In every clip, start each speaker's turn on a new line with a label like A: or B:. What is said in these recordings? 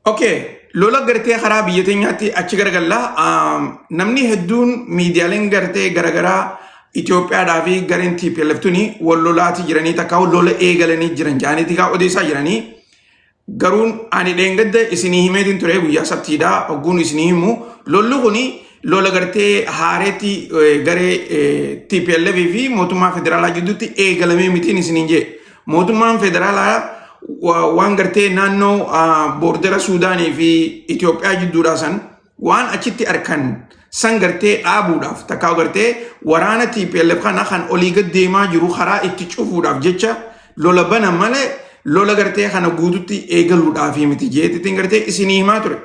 A: Okay, lola gartee karaa biyya teenyaatti achi garagallaa namni hedduun miidiyaaleen gartee garagaraa Itoophiyaadhaa fi gareen TPLF tuni wal lolaati jiranii takka lola eegalanii jiran jaaniiti kaa odeessaa jiranii garuun ani dheengadda isinii himeetiin ture guyyaa sabtiidhaa ogguun isinii himu lolli kuni lola gartee haareetti garee TPLF fi mootummaa federaalaa gidduutti eegalamee mitiin isiniin jee mootummaan federaalaa waan gartee naannoo boordera Suudaanii fi Itoophiyaa jidduudhaa san waan achitti arkan san gartee dhaabuudhaaf takkaa gartee waraana TPLF kana kan olii gad deemaa jiru karaa itti cufuudhaaf jecha lola bana malee lola gartee kana guututti eegaluudhaaf miti jeetitiin gartee isinii himaa ture.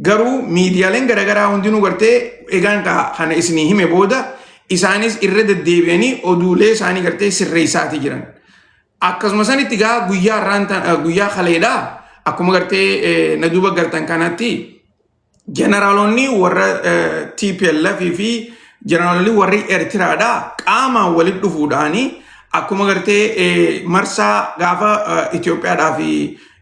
A: Garuu miidiyaaleen garagaraa hundinuu gartee egaan kana isinii hime booda isaanis irra deddeebi'anii oduulee isaanii gartee sirreessaati jiran. Akkasuma sanitti gaa guyyaa kaleedhaa akkuma gartee na duuba gartan kanatti generaalonni warra TPLF fi generaalonni warri Eertiraadhaa qaamaan walitti dhufuudhaanii akkuma gartee marsaa gaafa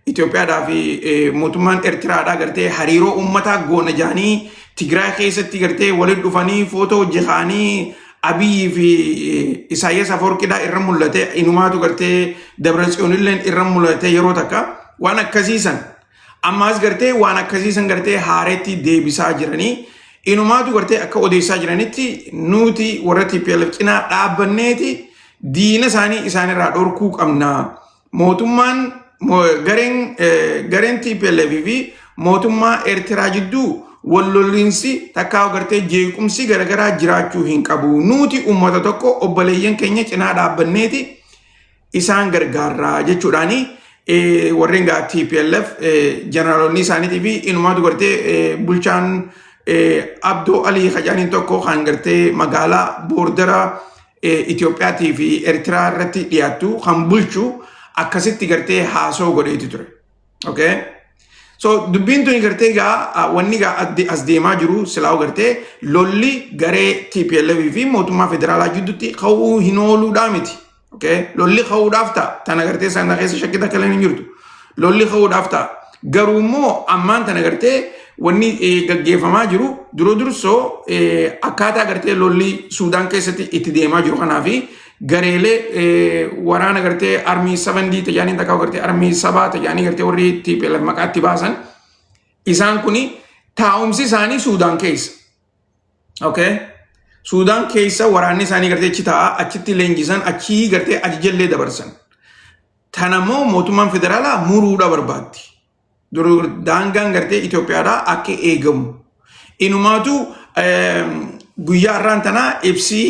A: Itoophiyaadhaa fi mootummaan Eertiraadhaa gartee hariiroo uummataa goona jaanii Tigraay keessatti gartee walitti dhufanii footoo hojjetaanii Abiy fi Isaayyaas Afwerqiidhaa irra mul'ate inumaatu gartee Dabratsiyoonilleen irra mul'ate yeroo takka waan akkasiisan ammaas gartee waan akkasiisan gartee haareetti deebisaa jiranii inumaatu gartee akka odeessaa jiranitti nuti warra TPLF cinaa dhaabbanneeti diina isaanii isaanirraa dhorkuu qabna mootummaan gareen TPLF fi mootummaa Eertiraa jidduu wallollinsi takkaa gartee jeequmsi garagaraa jiraachuu hin qabu nuti ummata tokko obboleeyyan keenya cinaa dhaabbanneeti isaan gargaarraa jechuudhaanii warreen gaa TPLF generaalonni isaaniitii fi inumaatu gartee bulchaan Abdoo Alii Kajaaniin tokko kan gartee magaalaa boordera Itoophiyaatii fi Eertiraa irratti dhiyaattu kan bulchu akkasitti gartee haasoo godheeti ture. Okay? So dubbiin tuni gartee gaa wanni gaa as deemaa jiru silaa gartee lolli garee TPLF fi mootummaa federaalaa jidduutti ka'uu hin ooluudhaa miti. Okay? Lolli ka'uudhaaf ta'a. Tana gartee sana keessa shakkii takka hin jirtu. Lolli ka'uudhaaf ta'a. Garuu immoo ammaan tana gartee wanni gaggeeffamaa jiru dursoo akkaataa gartee lolli Suudaan keessatti itti deemaa jiru kanaa fi gareelee waraana gartee armii 7D tajaajilin takkaa gartee armii 7 tajaajilin gartee warri TPLF maqaatti baasan isaan kuni taa'umsi isaanii Suudaan keessa. Okay? Suudaan keessa waraanni isaanii gartee achi taa'a achitti leenjisan achii gartee ajajallee dabarsan. Tanammoo mootummaan federaalaa muruudha barbaaddi. Daangaan gartee Itoophiyaadhaa akka eegamu. Inumaatu guyyaa irraan tanaa ibsii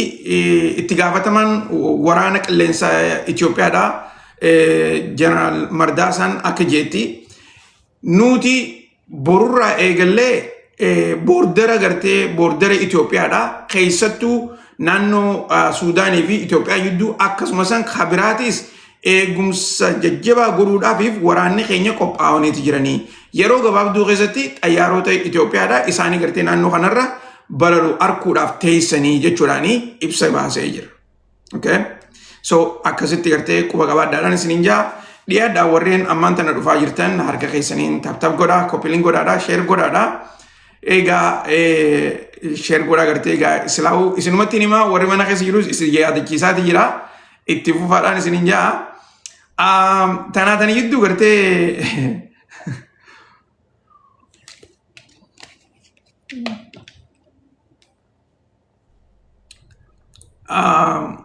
A: itti gaafataman waraana qilleensa Itoophiyaadhaa Jeneraal Mardaasan akka jeetti nuti borurraa eegallee boordera gartee boordera Itoophiyaadhaa keessattuu naannoo Suudaanii fi Itoophiyaa jidduu akkasumas kabiraatis eegumsa jajjabaa godhuudhaaf waraanni keenya qophaa'aniiti jiranii yeroo gabaabduu keessatti xayyaarota Itoophiyaadhaa isaanii gartee naannoo kanarra balalu arkuudhaaf teessanii jechuudhaanii ibsa baasee jira. Okay? So akkasitti gartee quba qabaadhaadhaan isiniin jaa dhiyaadhaa warreen ammaan tana dhufaa jirtan harka keessaniin taptap godhaa koppiliin godhaadhaa sheer godhaadhaa egaa sheer godhaa gartee egaa islaa'uu isinumatti himaa warri mana keessa jirus isin yaadachiisaati jira itti fufaadhaan isiniin jaa tanaatanii jidduu gartee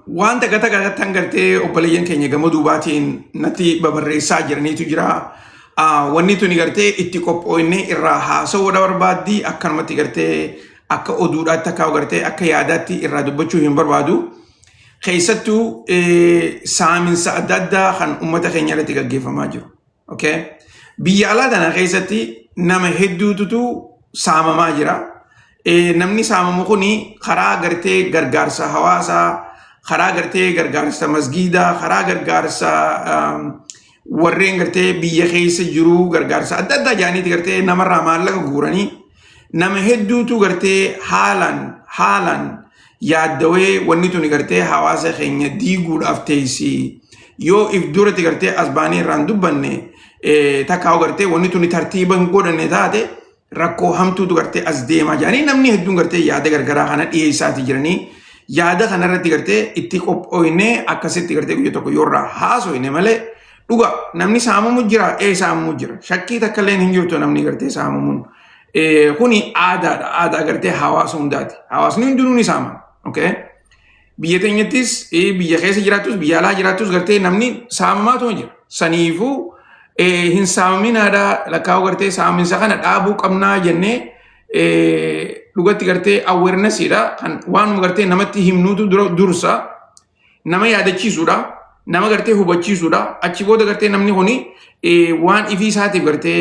A: waan takka takka gartee obboleeyyan keenya gama duubaatiin natti babarreessaa jiraniitu jira. Wanni tuni gartee itti qophooyne irraa haasawuudha barbaaddi akkanumatti gartee akka oduudhaatti akka gartee akka yaadaatti irraa dubbachuu hin barbaadu. Keessattuu saaminsa adda addaa kan uummata keenya irratti gaggeeffamaa jiru. Okay? Biyya alaa tana keessatti nama hedduutu saamamaa jira. Namni saamamu kuni karaa gartee gargaarsa hawaasaa, karaa gartee gargaarsa masgiidaa, karaa gargaarsa warreen gartee biyya keessa jiru gargaarsa adda addaa jaaniiti gartee namarraa maallaqa guuranii nama hedduutu gartee haalaan yaaddawee wanni tuni gartee hawaasa keenya diiguudhaaf teessi yoo if duratti gartee asbaanii irraan dubbanne takkaa'u gartee wanni tuni tartiiban godhanne taate rakkoo hamtuutu gartee as deemaa jiranii namni hedduun gartee yaada gargaraa kana dhiyeessaati jiranii yaada kanarratti gartee itti qophooyne akkasitti gartee guyyaa tokko yoorraa haasoyne malee dhuga namni saamamu jira saamamu jira shakkii takka illee hin jirtu namni gartee saamamuun kuni aadaadha aadaa gartee hawaasa hundaati hawaasni hundinuu ni saama okay biyya teenyattis biyya keessa jiraatus biyya alaa jiraatus gartee namni saamamaatu jira saniifuu hin saamaminaadha lakkaa'u gartee saaminsa kana dhaabuu qabnaa jennee dhugatti gartee awarenessiidha kan waanuma gartee namatti himnuutu dursa nama yaadachiisuudha nama gartee hubachiisuudha achi booda gartee namni kuni waan ifii isaatiif gartee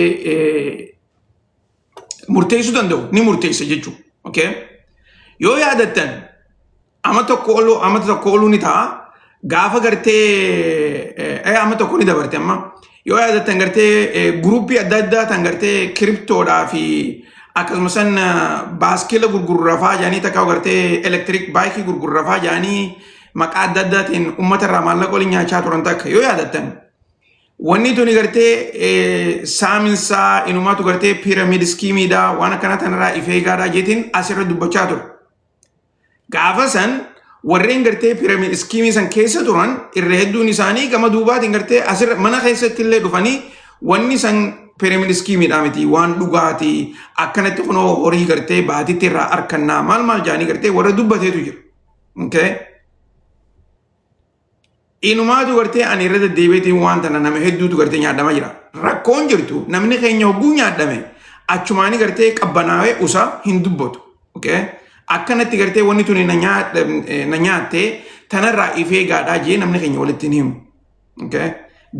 A: murteessuu danda'u ni murteessa jechuudha okay yoo yaadattan ama tokko oluu ni ta'a gaafa gartee ama tokko ni dabarte amma yoo yaadattan gartee guruppii adda addaa tan gartee kiriptoodhaa fi akkasumas baaskila gurgurrafaa jaanii takkaa'u gartee elektiriik baayikii gurgurrafaa jaanii maqaa adda addaatiin uummata irraa maallaqa waliin nyaachaa turan takka yoo yaadattan wanni tuni gartee saaminsaa inumaatu gartee piramid iskiimiidha waan akkana tanarraa ifeegaadhaa jeetiin asirra dubbachaa ture gaafa san warreen gartee piramid iskiimii san keessa turan irra hedduun isaanii gama duubaatiin gartee asirra mana keessatti illee dhufanii wanni san piramid iskiimiidha miti waan dhugaati akkanatti kunoo horii gartee baatitti irraa arkannaa maal jaanii gartee warra dubbateetu jira okay inumaatu gartee ani irra deddeebiitiin waan tana nama hedduutu gartee nyaadhama jira rakkoon jirtu namni keenya hogguu nyaadhame achumaanii gartee qabbanaawee usa hin dubbatu okay akkanatti gartee wanni tuni na nyaatte tanarraa ifee gaadhaa jee namni keenya walitti hin himu okay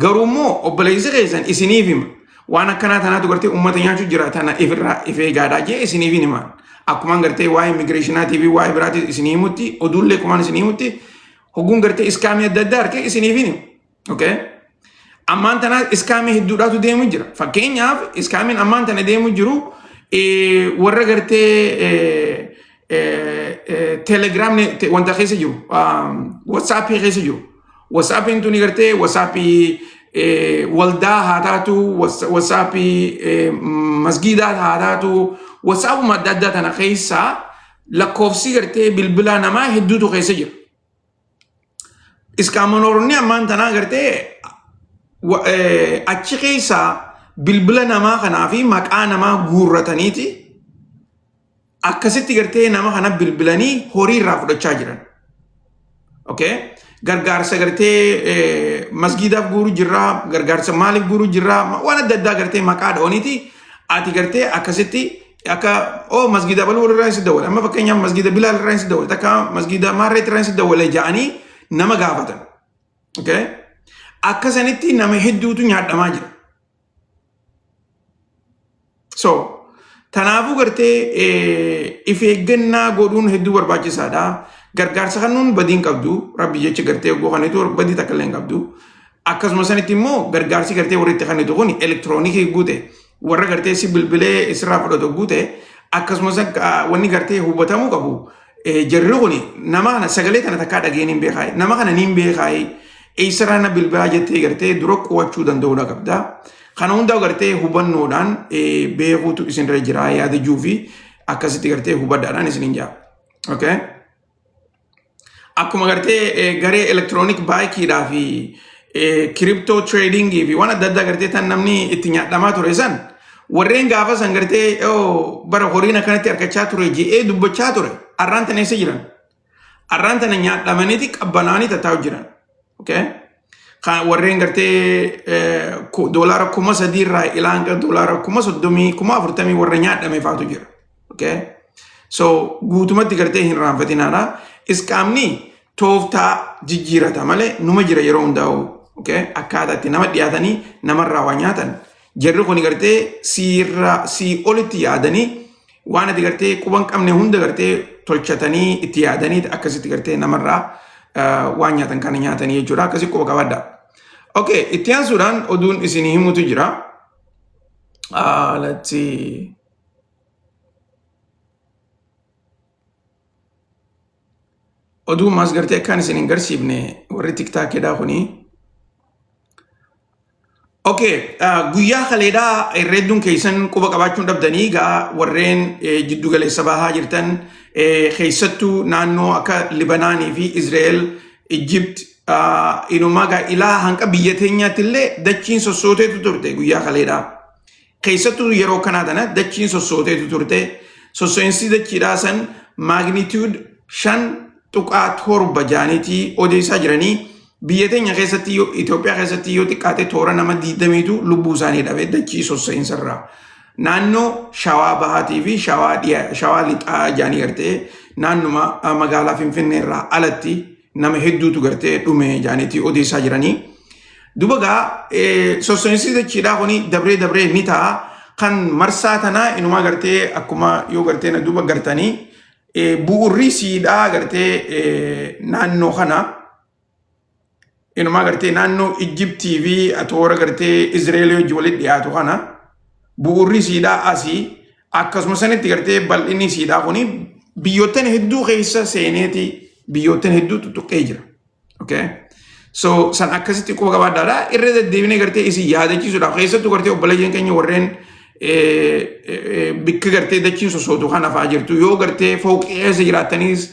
A: garuummoo obboleessi keessan isiniif hima waan akkanaa tanaatu gartee uummata nyaachuu jira tana ifirraa ifee gaadhaa jee isiniif hin himan akkumaan gartee waa'ee immigireeshinaatii fi waa'ee biraati isinii himutti oduullee kumaan isinii himutti hogguun gartee iskaamii adda addaa harkee isiniif hin himu okay ammaan tanaa iskaamii hedduudhaatu deemu jira fakkeenyaaf iskaamiin ammaan tana deemu jiru warra gartee Telegram wanta keessa jiru WhatsApp keessa jiru WhatsAppiin tuni gartee WhatsAppii waldaa haa taatu WhatsAppii masgiidaa haa taatu WhatsAppuma adda addaa tana keessa lakkoofsi gartee bilbila namaa hedduutu keessa jira iskaamanooronni ammaan tanaa gartee achi keessa bilbila namaa kanaa fi maqaa namaa guurrataniiti akkasitti gartee nama kana bilbilanii horii irraa fudhachaa jiran okay gargaarsa gartee masgiidaaf guuru jirra gargaarsa maaliif guuru jirra waan adda addaa gartee maqaa dhaoniiti ati gartee akkasitti akka masgiida baluu irraa si dawwala amma fakkeenyaaf masgiida bilaal irraa si dawwala takka masgiida maarreet irraa si dawwala ja'anii nama gaafatan okay akkasanitti nama hedduutu nyaadhamaa jira so tanaafu gartee ifeeggannaa godhuun hedduu barbaachisaadha gargaarsa kannuun badiin qabdu rabbi jecha gartee goofanitu badii takka illee hin qabdu akkasuma sanitti immoo gargaarsi gartee warri itti kannitu kun elektiroonikii guute warra gartee si bilbilee isirraa fudhatu guute akkasumas wanni gartee hubatamuu qabu jarri kun nama kana sagalee tana takkaa dhageen hin beekaay nama kana niin beekaay eessarraa na bilbilaa jettee gartee dura qo'achuu danda'uudha qabda kana hundaa gartee hubannoodhaan beekuutu isinirra jira yaadachuu fi akkasitti gartee hubadhaadhaan isinin jaa okay akkuma gartee garee elektiroonik baayikiidhaa fi kiriptoo tradingii fi waan adda addaa gartee tan namni itti nyaadhamaa ture san warreen gaafa san gartee bara horiin akkanatti argachaa ture je'ee dubbachaa ture arraan tana eessa jiran arraan tana nyaadhamaniiti qabbanaanii tattaa'u jiran okay warreen gartee doolaara 3,000 irraa ilaan doolaara 30,000 warra nyaadhame faatu jira okay so guutumatti gartee hin raanfatinaadha iskaamni tooftaa jijjiirata malee numa jira yeroo hundaa'u okay akkaataatti nama dhiyaatanii namarraa waa nyaatan jarri kun gartee sii olitti yaadanii waan ati gartee quban qabne hunda gartee tolchatanii itti yaadanii akkasitti gartee namarraa waan nyaatan kana nyaatanii jechuudha akkasi quba qabadda okay itti aansuudhaan oduun isinii himutu jira let's see oduu maas gartee akkaan isin hin garsiifne warri tiktaakeedhaa kuni Okay, guyyaa kaleedhaa irreedduun keessan quba qabaachuun dhabdanii gaa warreen jiddu galeessa bahaa jirtan keessattuu naannoo akka Libanaanii fi Izraa'el, Egypt inumaa gaa ilaa hanqa biyya teenyaatti illee dachiin sossooteetu turte guyyaa kaleedhaa. Keessattuu yeroo kanaa tana dachiin sossooteetu turte. Sossoo'insi dachiidhaa san magnitude 5.7 jaaniitii odeessaa jiranii. Biyya teenya keessatti Itoophiyaa keessatti yoo xiqqaate toora nama 20tu lubbuu isaanii dhabe dachii sossoo'insarraa. Naannoo Shawaa Bahaatii fi Shawaa Lixaa jaanii gartee naannuma magaalaa Finfinneerraa alatti nama hedduutu gartee dhume jaaniitii odeessaa jiranii. Duba gaa sossoo'insi dachiidhaa kuni dabree ni ta'a. Kan marsaa tanaa inumaa gartee akkuma yoo gartee na duba gartanii bu'urri siidhaa gartee naannoo kana inumaa gartee naannoo Egyptii fi toora gartee Izraa'el wajjin walitti dhiyaatu kana bu'urri siidhaa asii akkasuma sanitti gartee bal'inni siidhaa kuni biyyoottan hedduu keessa seeneeti biyyoottan hedduu tuttuqqee jira. Okay? So san akkasitti quba qabaadhaadha. Irra deddeebinee gartee isin yaadachiisuudhaaf keessattuu gartee obboleeyyan keenya warreen bikka gartee dachiin sossootu kana fa'aa jirtu yoo gartee fooqii keessa jiraattanis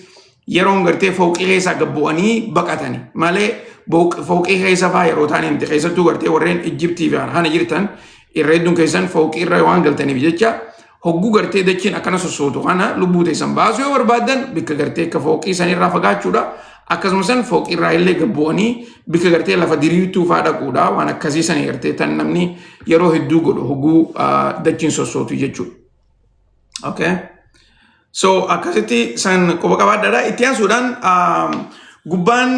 A: yeroon gartee fooqii keessaa gabbu'anii baqatanii malee fooqii keessa fa'aa yeroo ta'an keessattuu gartee warreen Egyptii fi kana jirtan irreedduun keessan fooqii irra waan galtaniif jecha hogguu gartee dachiin akkana sossootu kana lubbuu teessan baasuu yoo barbaadan bikka gartee akka fooqii sanirraa fagaachuudha. Akkasuma san fooqii irraa illee gabbu'anii bikka gartee lafa diriirtuu fa'aa dhaquudha waan akkasii sanii gartee tan namni yeroo hedduu godhu hogguu dachiin sossootu jechuudha. Okay. So akkasitti san quba qabaadhaadha. Itti aansuudhaan gubbaan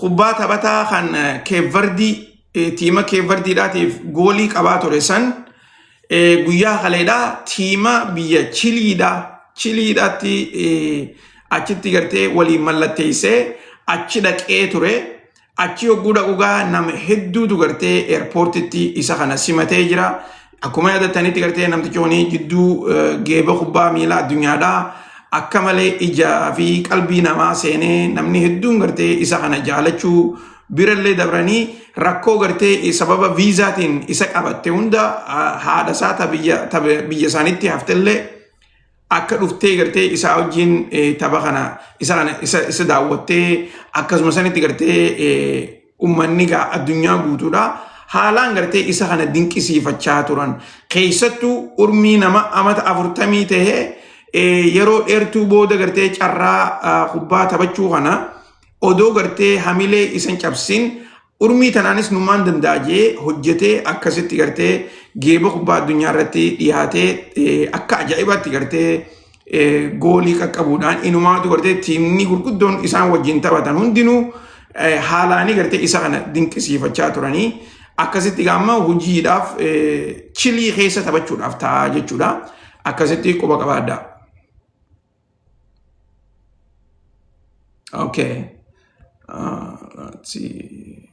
A: kubbaa taphataa kan Keevardii tiima Keevardiidhaatiif goolii qabaa ture san guyyaa kaleedhaa tiima biyya Chiliidhaatti achitti gartee waliin mallatteessee achi dhaqee ture. Achi hogguu dhaquugaa nama hedduutu gartee eerpoortitti isa kana simatee jira. Akkuma yaadattanitti gartee namtichi wani jidduu geeba kubbaa miilaa addunyaadhaa akka malee ijaa fi qalbii namaa seenee namni hedduun gartee isa kana jaalachuu birallee dabranii rakkoo gartee sababa viizaatiin isa qabatte hunda haadha isaa biyya isaanitti haftellee akka dhuftee gartee isaa wajjin tapha kana isa daawwattee akkasuma sanitti gartee ummanni gaa addunyaa guutuudha. Haalaan gartee isa kana dinqisiifachaa turan. Keessattuu urmii nama amata 40 tahee yeroo dheertuu booda gartee carraa kubbaa taphachuu kana odoo gartee hamilee isan cabsin urmii tanaanis numaan danda'ee hojjetee akkasitti gartee geeba kubbaa addunyaa irratti dhiyaatee akka ajaa'ibaatti gartee goolii qaqqabuudhaan inumaatu gartee tiimni gurguddoon isaan wajjin taphatan hundinuu haalaanii gartee isa kana dinqisiifachaa turanii akkasitti gaamma hojiidhaaf Chilii keessa taphachuudhaaf ta'a jechuudha. Akkasitti quba qabaadha. Okay. Let's see.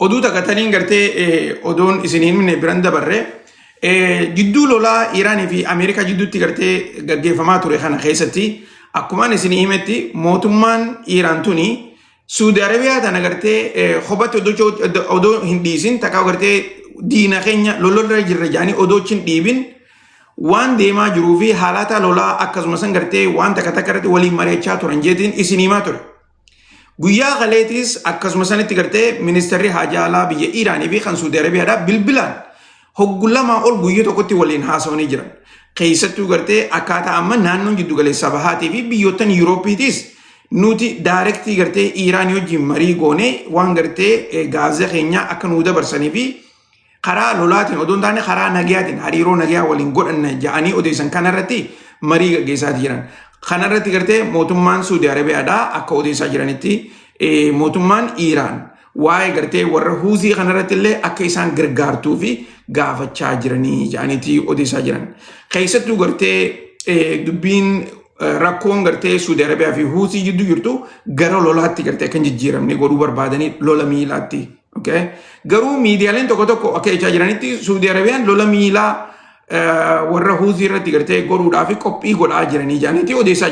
A: Oduu takataniin gartee odoon isiniin minne biran dabarre jidduu lolaa Iraanii fi Ameerikaa jidduutti gartee gaggeeffamaa ture kana keessatti akkumaan isinii himetti mootummaan Iraan tuni Suudi Arabiyaa tana gartee hobatti odoo hin dhiisin takkaa gartee diina keenya lolorra jirra jaanii odoochi dhiibin waan deemaa jiruu fi haalata lolaa akkasuma san gartee waan takka irratti waliin mari'achaa turan jeetiin isinii himaa ture. Guyyaa kaleetis akkasuma sanitti gartee ministeerri haajaa alaa biyya Iraanii fi kan Suudi Arabiyaadhaa bilbilaan hoggu lamaa ol guyyaa tokkotti waliin haasawanii jiran. Keessattuu gartee akkaataa amma naannoon jiddu galeessa bahaatii fi biyyoottan Yuurooppiitis nuti daayirektii gartee Iraanii wajjin marii goonee waan gartee gaazexaa keenya akka nuu dabarsanii fi karaa lolaatiin odoo hin taane karaa nagayaatiin hariiroo nagayaa waliin godhanna jedhanii odeessan kanarratti marii gaggeessaa jiran. Kanarratti gartee mootummaan Suudi Arabiyaadhaa akka odeessaa jiranitti mootummaan Iraan waa'ee gartee warra Huuzii kanarratti illee akka isaan gargaartuu fi gaafachaa jiranii jedhaniiti odeessaa jiran. Keessattuu gartee dubbiin rakkoon gartee Suudi Arabiyaa fi Huuzii jidduu jirtu gara lolaatti gartee kan jijjiiramne godhuu barbaadanii lola miilaatti. Okay? Garuu miidiyaaleen tokko akka jechaa jiranitti Suudi Arabiyaan lola miilaa warra Huuzii irratti gartee godhuudhaaf qophii godhaa jiranii jedhaniiti odeessaa